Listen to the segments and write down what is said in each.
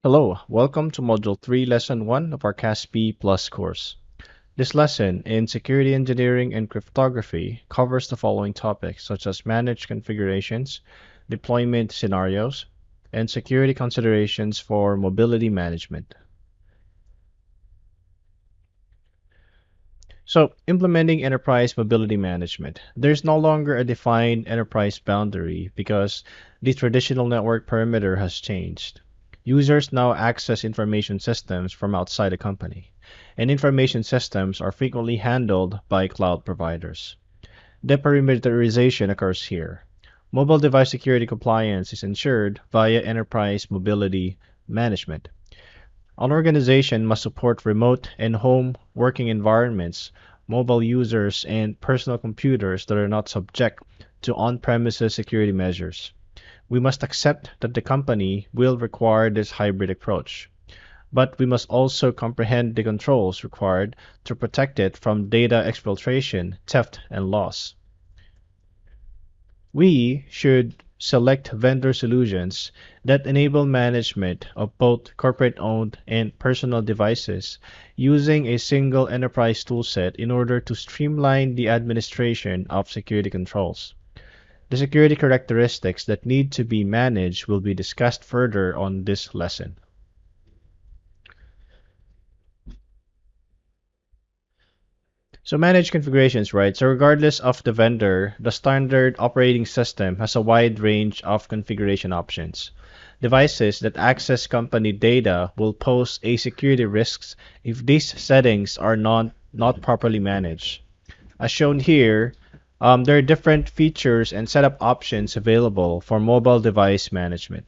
Hello, welcome to Module 3, Lesson 1 of our CASP Plus course. This lesson in Security Engineering and Cryptography covers the following topics such as managed configurations, deployment scenarios, and security considerations for mobility management. So, implementing enterprise mobility management. There's no longer a defined enterprise boundary because the traditional network perimeter has changed. Users now access information systems from outside a company, and information systems are frequently handled by cloud providers. Deperimeterization occurs here. Mobile device security compliance is ensured via enterprise mobility management. An organization must support remote and home working environments, mobile users, and personal computers that are not subject to on-premises security measures. We must accept that the company will require this hybrid approach, but we must also comprehend the controls required to protect it from data exfiltration, theft, and loss. We should select vendor solutions that enable management of both corporate-owned and personal devices using a single enterprise toolset in order to streamline the administration of security controls. The security characteristics that need to be managed will be discussed further on this lesson. So manage configurations, right? So regardless of the vendor, the standard operating system has a wide range of configuration options. Devices that access company data will pose a security risks if these settings are not properly managed. As shown here, there are different features and setup options available for mobile device management,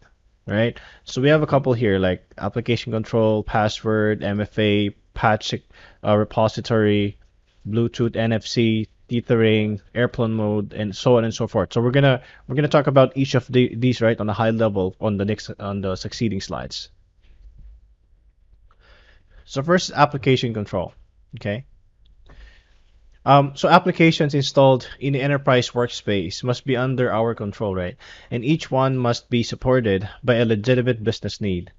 right? So we have a couple here like application control, password, MFA, patch repository, Bluetooth, NFC, tethering, airplane mode, and so on and so forth. So we're gonna talk about each of these right on a high level on the succeeding slides. So first, application control. Okay. So applications installed in the enterprise workspace must be under our control, right? And each one must be supported by a legitimate business need.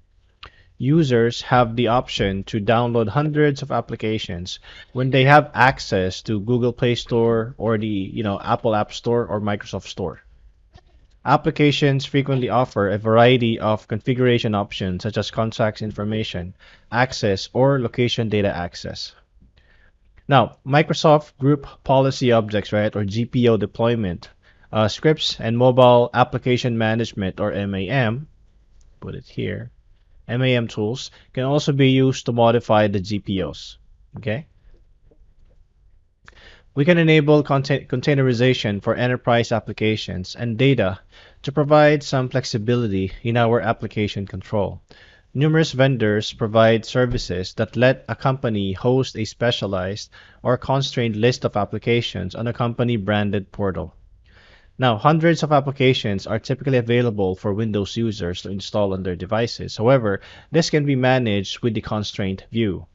Users have the option to download hundreds of applications when they have access to Google Play Store or the Apple App Store or Microsoft Store. Applications frequently offer a variety of configuration options such as contacts information, access, or location data access. Now, Microsoft Group Policy Objects, right, or GPO deployment, scripts and mobile application management, or MAM, put it here, MAM tools can also be used to modify the GPOs. Okay, we can enable containerization for enterprise applications and data to provide some flexibility in our application control. Numerous vendors provide services that let a company host a specialized or constrained list of applications on a company branded portal. Now, hundreds of applications are typically available for Windows users to install on their devices. However, this can be managed with the constraint view.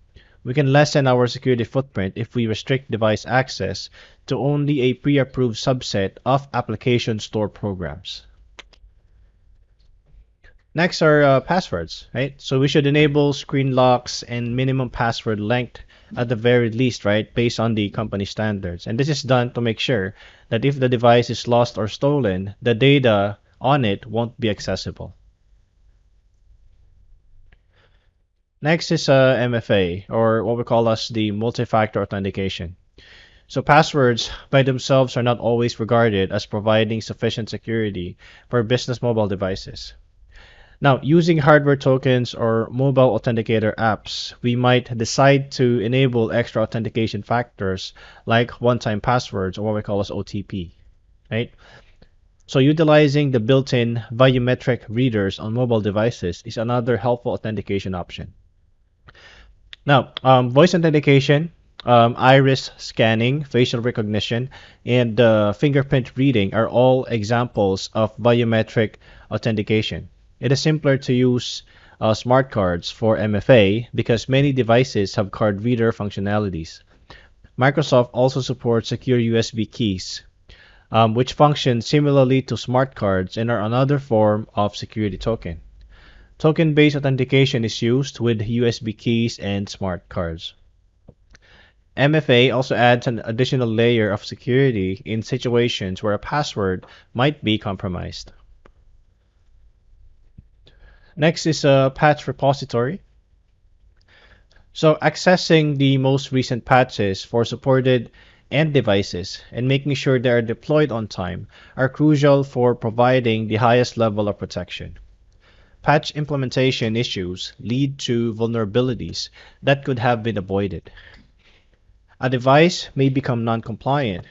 We can lessen our security footprint if we restrict device access to only a pre-approved subset of application store programs. Next are passwords, right? So we should enable screen locks and minimum password length at the very least, right, based on the company standards. And this is done to make sure that if the device is lost or stolen, the data on it won't be accessible. Next is MFA, or what we call as the multi-factor authentication. So passwords by themselves are not always regarded as providing sufficient security for business mobile devices. Now, using hardware tokens or mobile authenticator apps, we might decide to enable extra authentication factors like one-time passwords or what we call as OTP, right? So utilizing the built-in biometric readers on mobile devices is another helpful authentication option. Now, voice authentication, iris scanning, facial recognition, and fingerprint reading are all examples of biometric authentication. It is simpler to use smart cards for MFA because many devices have card reader functionalities. Microsoft also supports secure USB keys, which function similarly to smart cards and are another form of security token. Token-based authentication is used with USB keys and smart cards. MFA also adds an additional layer of security in situations where a password might be compromised. Next is a patch repository. So accessing the most recent patches for supported end devices and making sure they are deployed on time are crucial for providing the highest level of protection. Patch implementation issues lead to vulnerabilities that could have been avoided. A device may become non-compliant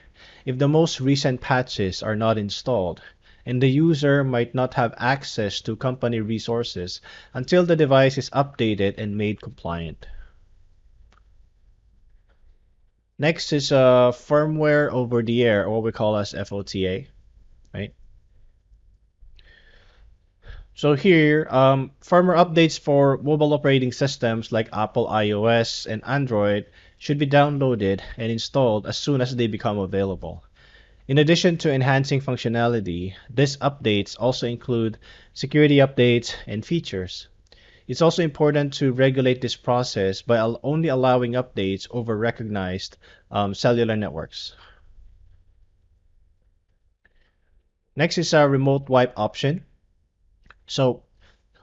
if the most recent patches are not installed, and the user might not have access to company resources until the device is updated and made compliant. Next is firmware over the air, or what we call as FOTA, right? So here, firmware updates for mobile operating systems like Apple iOS and Android should be downloaded and installed as soon as they become available. In addition to enhancing functionality, these updates also include security updates and features. It's also important to regulate this process by only allowing updates over recognized cellular networks. Next is a remote wipe option. So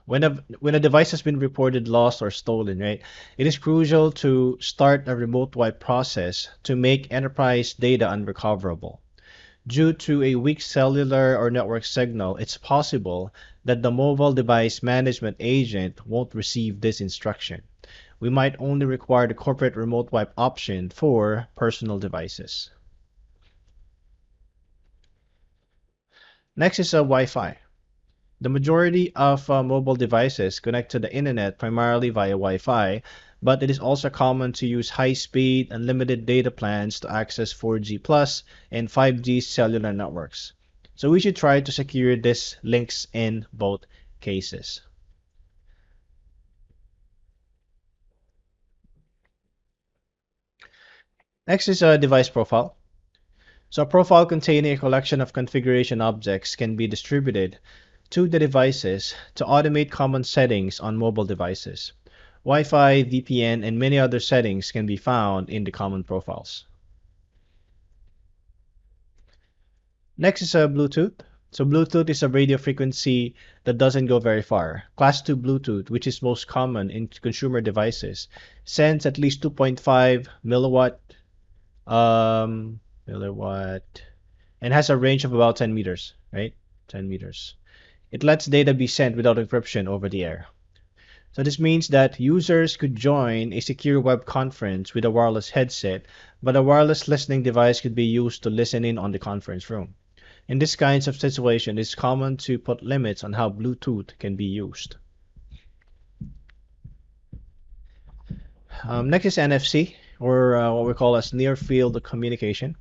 when a device has been reported lost or stolen, right, it is crucial to start a remote wipe process to make enterprise data unrecoverable. Due to a weak cellular or network signal, it's possible that the mobile device management agent won't receive this instruction. We might only require the corporate remote wipe option for personal devices. Next is a Wi-Fi. The majority of mobile devices connect to the internet primarily via Wi-Fi, but it is also common to use high-speed, unlimited data plans to access 4G plus and 5G cellular networks. So we should try to secure these links in both cases. Next is a device profile. So a profile containing a collection of configuration objects can be distributed to the devices to automate common settings on mobile devices. Wi-Fi, VPN, and many other settings can be found in the common profiles. Next is Bluetooth. So Bluetooth is a radio frequency that doesn't go very far. Class 2 Bluetooth, which is most common in consumer devices, sends at least 2.5 milliwatt and has a range of about 10 meters, right? 10 meters. It lets data be sent without encryption over the air. So this means that users could join a secure web conference with a wireless headset, but a wireless listening device could be used to listen in on the conference room. In this kinds of situation, it's common to put limits on how Bluetooth can be used. Next is NFC, or what we call as near field communication.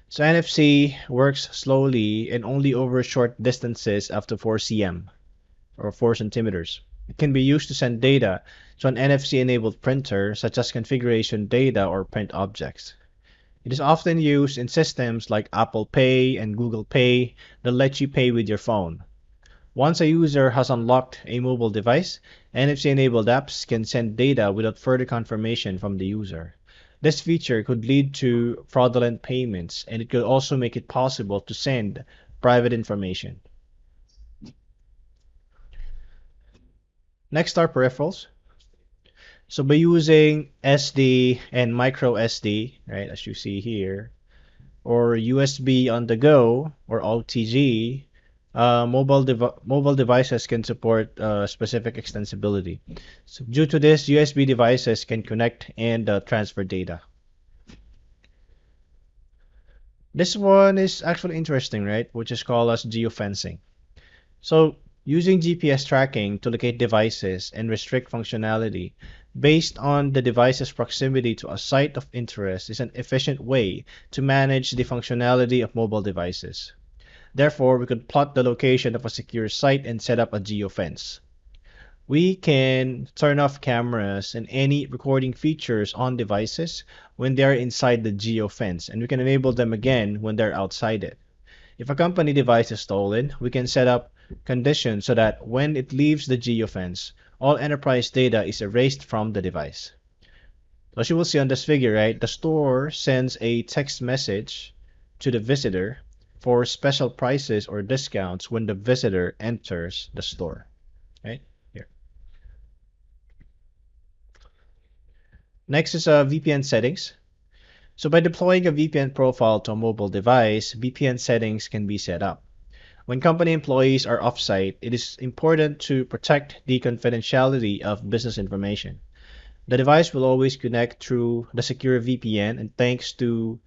So NFC works slowly and only over short distances up to 4 cm or 4 centimeters. It can be used to send data to an NFC-enabled printer, such as configuration data or print objects. It is often used in systems like Apple Pay and Google Pay that let you pay with your phone. Once a user has unlocked a mobile device, NFC-enabled apps can send data without further confirmation from the user. This feature could lead to fraudulent payments, and it could also make it possible to send private information. Next are peripherals. So by using SD and micro SD, right, as you see here, or USB on the go, or OTG, mobile devices can support specific extensibility. So due to this, USB devices can connect and transfer data. This one is actually interesting, right? Which is called as geofencing. So using GPS tracking to locate devices and restrict functionality based on the device's proximity to a site of interest is an efficient way to manage the functionality of mobile devices. Therefore, we could plot the location of a secure site and set up a geofence. We can turn off cameras and any recording features on devices when they are inside the geofence, and we can enable them again when they're outside it. If a company device is stolen, we can set up condition so that when it leaves the geofence, all enterprise data is erased from the device. As you will see on this figure, right, the store sends a text message to the visitor for special prices or discounts when the visitor enters the store, right? Here. Next is VPN settings. So by deploying a VPN profile to a mobile device, VPN settings can be set up. When company employees are offsite, it is important to protect the confidentiality of business information. The device will always connect through the secure VPN and thanks to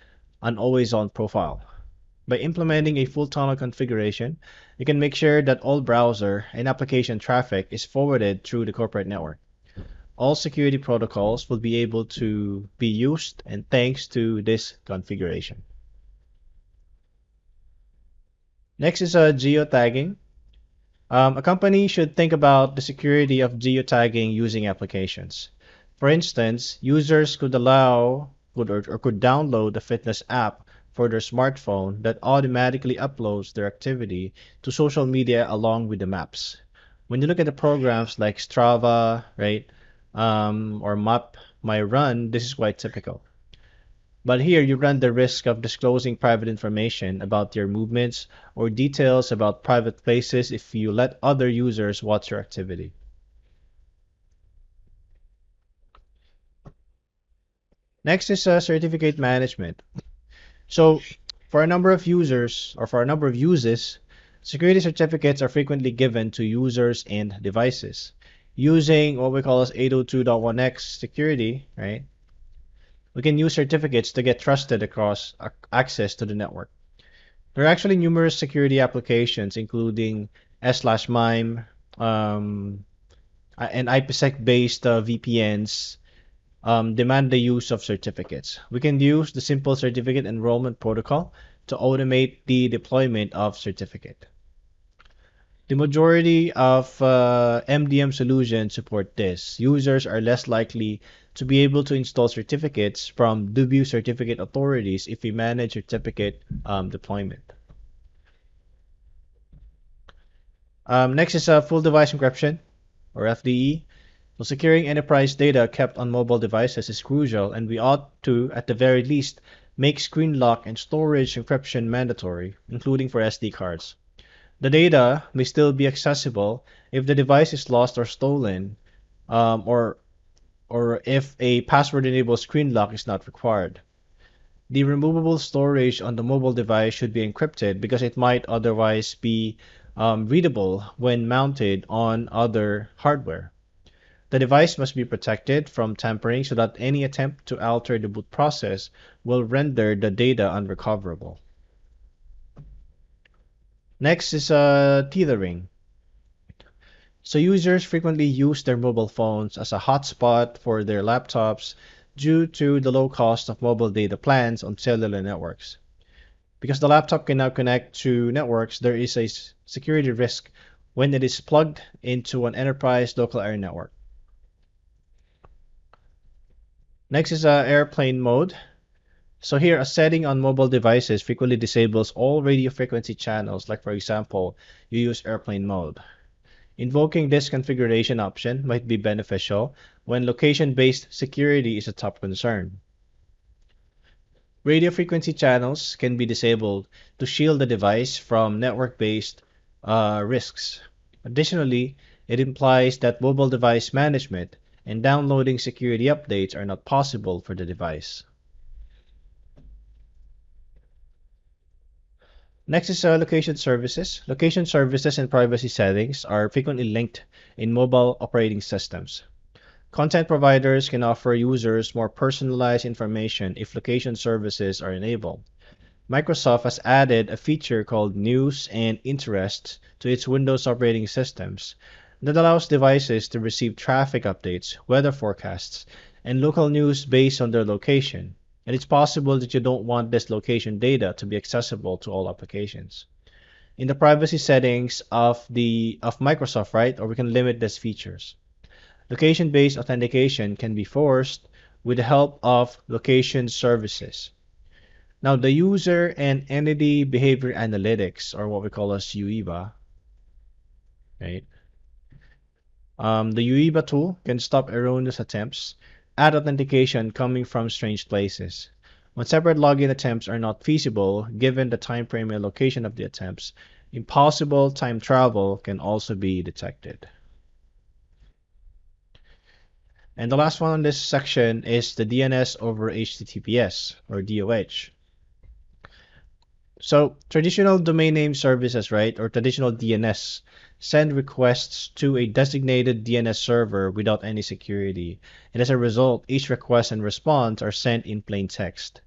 an always-on profile. By implementing a full tunnel configuration, you can make sure that all browser and application traffic is forwarded through the corporate network. All security protocols will be able to be used and thanks to this configuration. Next is geotagging. A company should think about the security of geotagging using applications. For instance, users could could download a fitness app for their smartphone that automatically uploads their activity to social media along with the maps. When you look at the programs like Strava, right, or Map My Run, this is quite typical. But here you run the risk of disclosing private information about your movements or details about private places if you let other users watch your activity. Next is certificate management. So for a number of users or for a number of uses, security certificates are frequently given to users and devices. Using what we call as 802.1x security, right? We can use certificates to get trusted across access to the network. There are actually numerous security applications, including S/MIME and IPsec-based VPNs demand the use of certificates. We can use the simple certificate enrollment protocol to automate the deployment of certificate. The majority of MDM solutions support this. Users are less likely to be able to install certificates from dubious certificate authorities if we manage certificate deployment. Next is full device encryption, or FDE. So securing enterprise data kept on mobile devices is crucial, and we ought to, at the very least, make screen lock and storage encryption mandatory, including for SD cards. The data may still be accessible if the device is lost or stolen, or if a password-enabled screen lock is not required. The removable storage on the mobile device should be encrypted because it might otherwise be readable when mounted on other hardware. The device must be protected from tampering so that any attempt to alter the boot process will render the data unrecoverable. Next is tethering. So users frequently use their mobile phones as a hotspot for their laptops due to the low cost of mobile data plans on cellular networks. Because the laptop can now connect to networks, there is a security risk when it is plugged into an enterprise local area network. Next is airplane mode. So here, a setting on mobile devices frequently disables all radio frequency channels, like for example, you use airplane mode. Invoking this configuration option might be beneficial when location-based security is a top concern. Radio frequency channels can be disabled to shield the device from network-based risks. Additionally, it implies that mobile device management and downloading security updates are not possible for the device. Next is location services. Location services and privacy settings are frequently linked in mobile operating systems. Content providers can offer users more personalized information if location services are enabled. Microsoft has added a feature called News and Interests to its Windows operating systems that allows devices to receive traffic updates, weather forecasts, and local news based on their location. And it's possible that you don't want this location data to be accessible to all applications. In the privacy settings of Microsoft, right, or we can limit these features. Location-based authentication can be forced with the help of location services. Now, the user and entity behavior analytics, or what we call as UEBA, right? The UEBA tool can stop erroneous attempts at authentication coming from strange places. When separate login attempts are not feasible, given the time frame and location of the attempts, impossible time travel can also be detected. And the last one on this section is the DNS over HTTPS, or DOH. So traditional domain name services, right, or traditional DNS, send requests to a designated DNS server without any security. And as a result, each request and response are sent in plain text.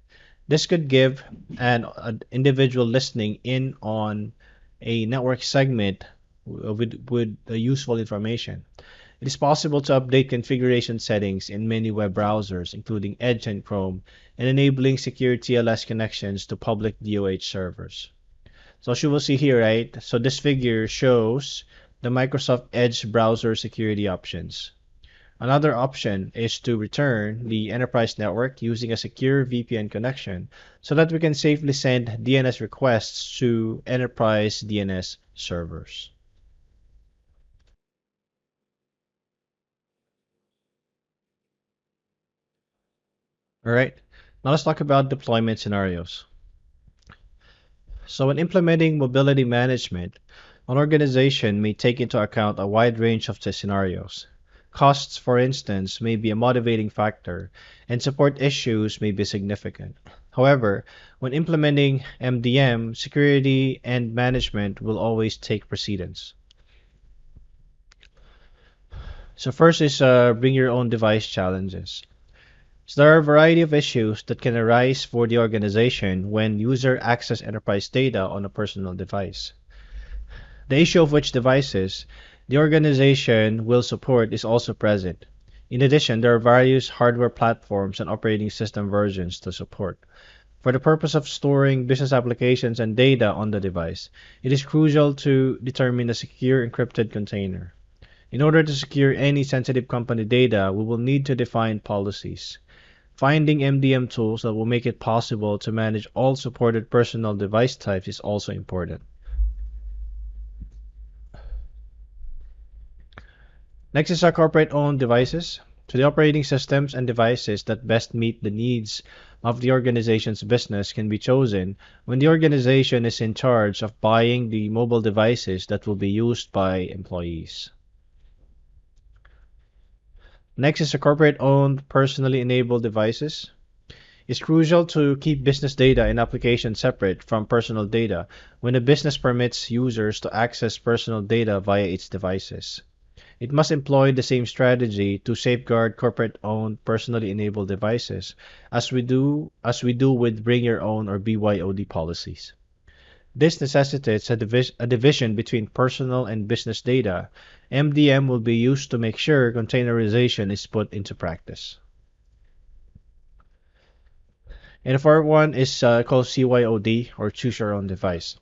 This could give an individual listening in on a network segment with useful information. It is possible to update configuration settings in many web browsers, including Edge and Chrome, and enabling secure TLS connections to public DOH servers. So as you will see here, right? So this figure shows the Microsoft Edge browser security options. Another option is to return the enterprise network using a secure VPN connection so that we can safely send DNS requests to enterprise DNS servers. All right, now let's talk about deployment scenarios. So when implementing mobility management, an organization may take into account a wide range of scenarios. Costs, for instance, may be a motivating factor, and support issues may be significant. However, when implementing MDM, security and management will always take precedence. So first is bring your own device challenges. So there are a variety of issues that can arise for the organization when user access enterprise data on a personal device. The issue of which devices the organization will support is also present. In addition, there are various hardware platforms and operating system versions to support. For the purpose of storing business applications and data on the device, it is crucial to determine a secure encrypted container. In order to secure any sensitive company data, we will need to define policies. Finding MDM tools that will make it possible to manage all supported personal device types is also important. Next is our corporate-owned devices. So the operating systems and devices that best meet the needs of the organization's business can be chosen when the organization is in charge of buying the mobile devices that will be used by employees. Next is the corporate-owned personally enabled devices. It's crucial to keep business data and applications separate from personal data when a business permits users to access personal data via its devices. It must employ the same strategy to safeguard corporate-owned personally enabled devices as we do with bring your own or BYOD policies. This necessitates a division between personal and business data. MDM will be used to make sure containerization is put into practice. And the fourth one is called CYOD, or choose your own device.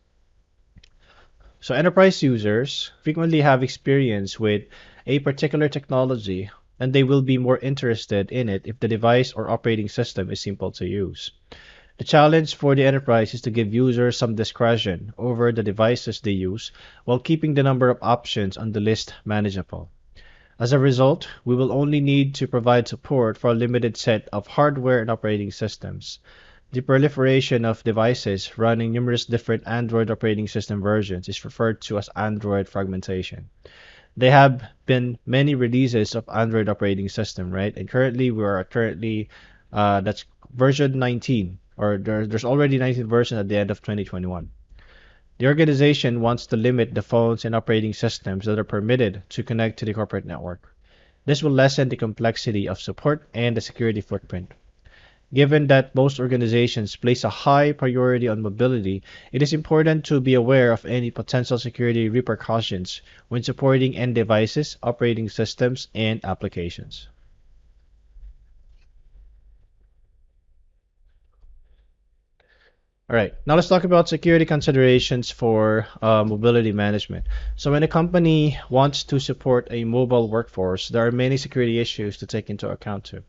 So enterprise users frequently have experience with a particular technology, and they will be more interested in it if the device or operating system is simple to use. The challenge for the enterprise is to give users some discretion over the devices they use while keeping the number of options on the list manageable. As a result, we will only need to provide support for a limited set of hardware and operating systems. The proliferation of devices running numerous different Android operating system versions is referred to as Android fragmentation. There have been many releases of Android operating system, right? And currently, that's version 19, or there's already 19 versions at the end of 2021. The organization wants to limit the phones and operating systems that are permitted to connect to the corporate network. This will lessen the complexity of support and the security footprint. Given that most organizations place a high priority on mobility, it is important to be aware of any potential security repercussions when supporting end devices, operating systems, and applications. All right, now let's talk about security considerations for mobility management. So when a company wants to support a mobile workforce, there are many security issues to take into account too.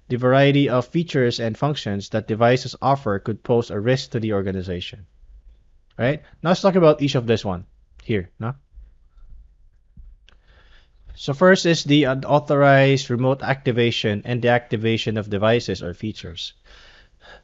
The variety of features and functions that devices offer could pose a risk to the organization. Right? Now let's talk about each of this one here. No? So first is the unauthorized remote activation and deactivation of devices or features.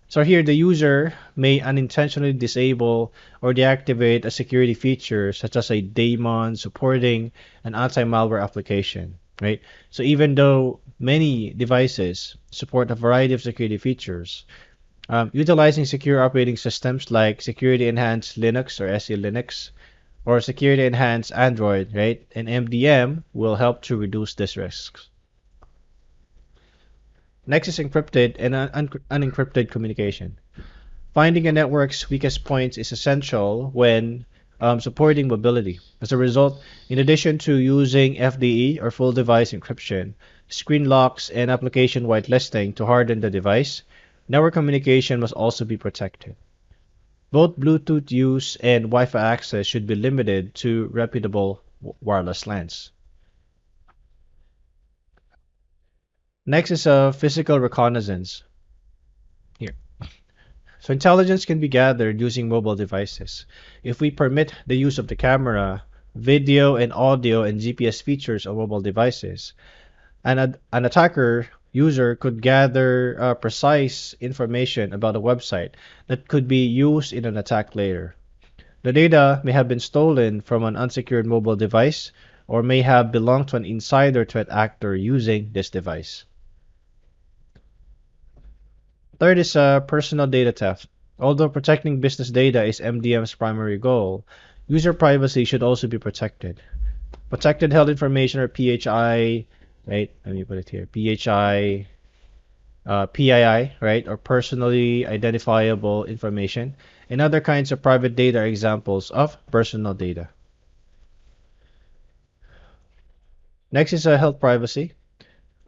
So here the user may unintentionally disable or deactivate a security feature such as a daemon supporting an anti-malware application, right? So even though many devices support a variety of security features, utilizing secure operating systems like security enhanced Linux or SE Linux or security enhanced Android, right? And MDM will help to reduce this risk. Next is encrypted and unencrypted communication. Finding a network's weakest points is essential when supporting mobility. As a result, in addition to using FDE or full device encryption, screen locks, and application whitelisting to harden the device, network communication must also be protected. Both Bluetooth use and Wi-Fi access should be limited to reputable wireless LANs. Next is a physical reconnaissance. Here. So intelligence can be gathered using mobile devices. If we permit the use of the camera, video and audio and GPS features on mobile devices, an attacker user could gather precise information about a website that could be used in an attack later. The data may have been stolen from an unsecured mobile device or may have belonged to an insider threat actor using this device. Third is personal data theft. Although protecting business data is MDM's primary goal, user privacy should also be protected. Protected held information or PHI, right? Let me put it here. PHI, PII, right? Or personally identifiable information, and other kinds of private data are examples of personal data. Next is health privacy.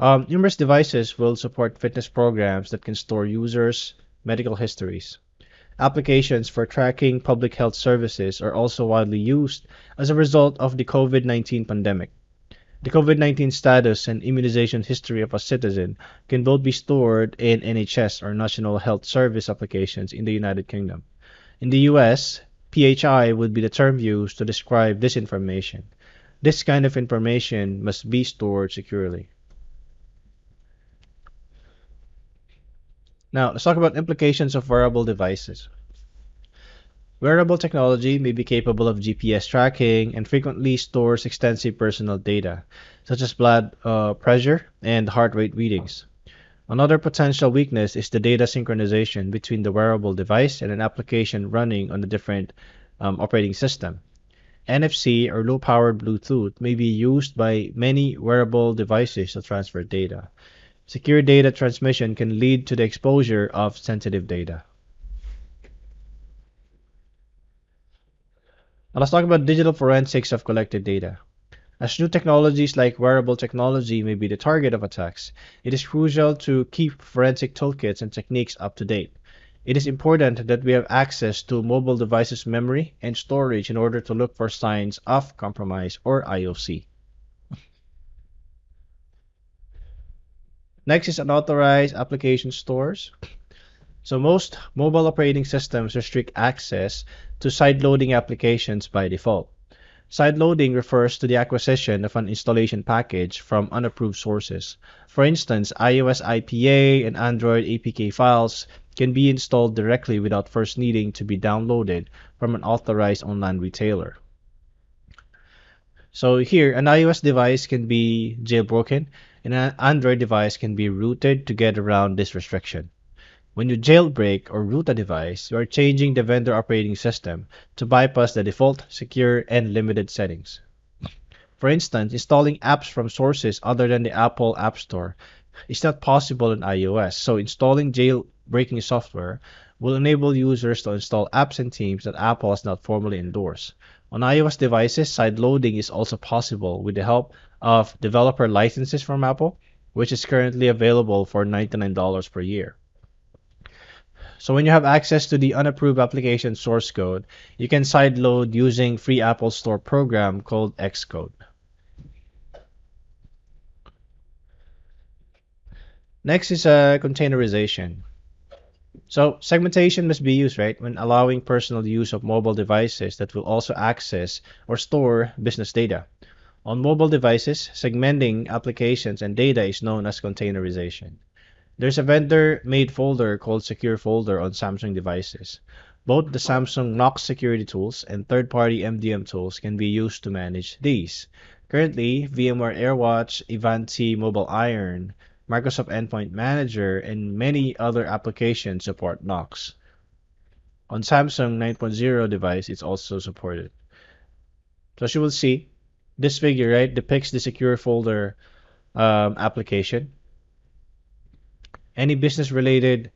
Numerous devices will support fitness programs that can store users' medical histories. Applications for tracking public health services are also widely used as a result of the COVID-19 pandemic. The COVID-19 status and immunization history of a citizen can both be stored in NHS or National Health Service applications in the United Kingdom. In the US, PHI would be the term used to describe this information. This kind of information must be stored securely. Now, let's talk about implications of wearable devices. Wearable technology may be capable of GPS tracking and frequently stores extensive personal data, such as blood pressure and heart rate readings. Another potential weakness is the data synchronization between the wearable device and an application running on a different operating system. NFC or low-powered Bluetooth may be used by many wearable devices to transfer data. Secure data transmission can lead to the exposure of sensitive data. Now let's talk about digital forensics of collected data. As new technologies like wearable technology may be the target of attacks, it is crucial to keep forensic toolkits and techniques up to date. It is important that we have access to mobile devices' memory and storage in order to look for signs of compromise or IOC. Next is unauthorized application stores. So most mobile operating systems restrict access to sideloading applications by default. Sideloading refers to the acquisition of an installation package from unapproved sources. For instance, iOS IPA and Android APK files can be installed directly without first needing to be downloaded from an authorized online retailer. So here, an iOS device can be jailbroken, and an Android device can be rooted to get around this restriction. When you jailbreak or root a device, you are changing the vendor operating system to bypass the default, secure, and limited settings. For instance, installing apps from sources other than the Apple App Store is not possible in iOS, so installing jailbreaking software will enable users to install apps and themes that Apple has not formally endorsed. On iOS devices, sideloading is also possible with the help of developer licenses from Apple, which is currently available for $99 per year. So when you have access to the unapproved application source code, you can sideload using free Apple Store program called Xcode. Next is containerization. So segmentation must be used, right, when allowing personal use of mobile devices that will also access or store business data. On mobile devices, segmenting applications and data is known as containerization. There's a vendor-made folder called Secure Folder on Samsung devices. Both the Samsung Knox security tools and third-party MDM tools can be used to manage these. Currently, VMware AirWatch, Ivanti Mobile Iron, Microsoft Endpoint Manager, and many other applications support Knox. On Samsung 9.0 device, it's also supported. So as you will see, this figure, right, depicts the secure folder application. Any business-related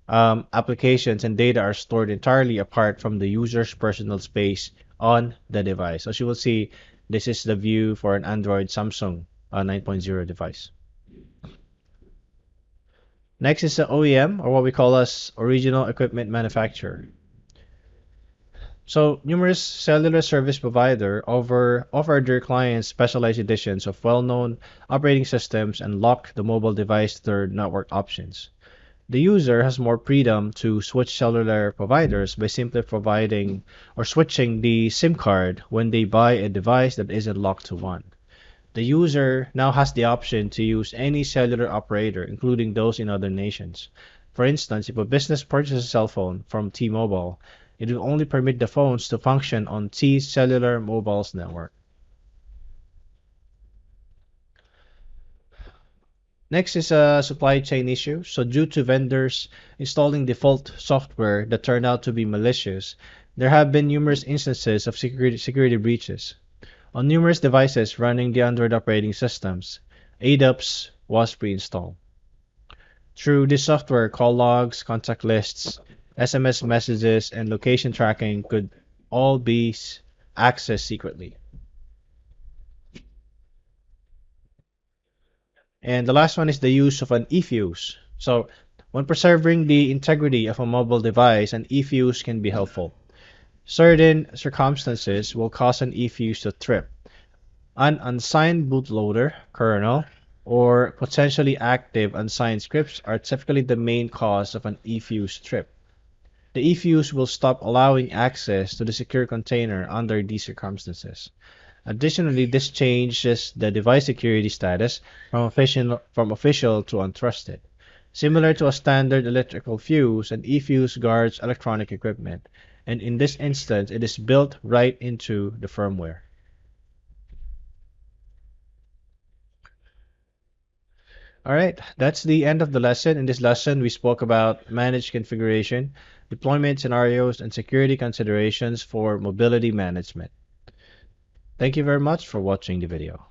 applications and data are stored entirely apart from the user's personal space on the device. As you will see, this is the view for an Android Samsung 9.0 device. Next is the OEM, or what we call as original equipment manufacturer. So numerous cellular service providers offer their clients specialized editions of well-known operating systems and lock the mobile device to their network options. The user has more freedom to switch cellular providers by simply providing or switching the SIM card when they buy a device that isn't locked to one. The user now has the option to use any cellular operator, including those in other nations. For instance, if a business purchases a cell phone from T-Mobile, it will only permit the phones to function on T-Cellular Mobile's network. Next is a supply chain issue. So due to vendors installing default software that turned out to be malicious, there have been numerous instances of security breaches. On numerous devices running the Android operating systems, ADAPS was pre-installed. Through this software, call logs, contact lists, SMS messages, and location tracking could all be accessed secretly. And the last one is the use of an eFuse. So when preserving the integrity of a mobile device, an eFuse can be helpful. Certain circumstances will cause an eFuse to trip. An unsigned bootloader, kernel, or potentially active unsigned scripts are typically the main cause of an eFuse trip. The eFuse will stop allowing access to the secure container under these circumstances. Additionally, this changes the device security status from official to untrusted. Similar to a standard electrical fuse, an eFuse guards electronic equipment, and in this instance, it is built right into the firmware. All right, that's the end of the lesson. In this lesson, we spoke about managed configuration, deployment scenarios, and security considerations for mobility management. Thank you very much for watching the video.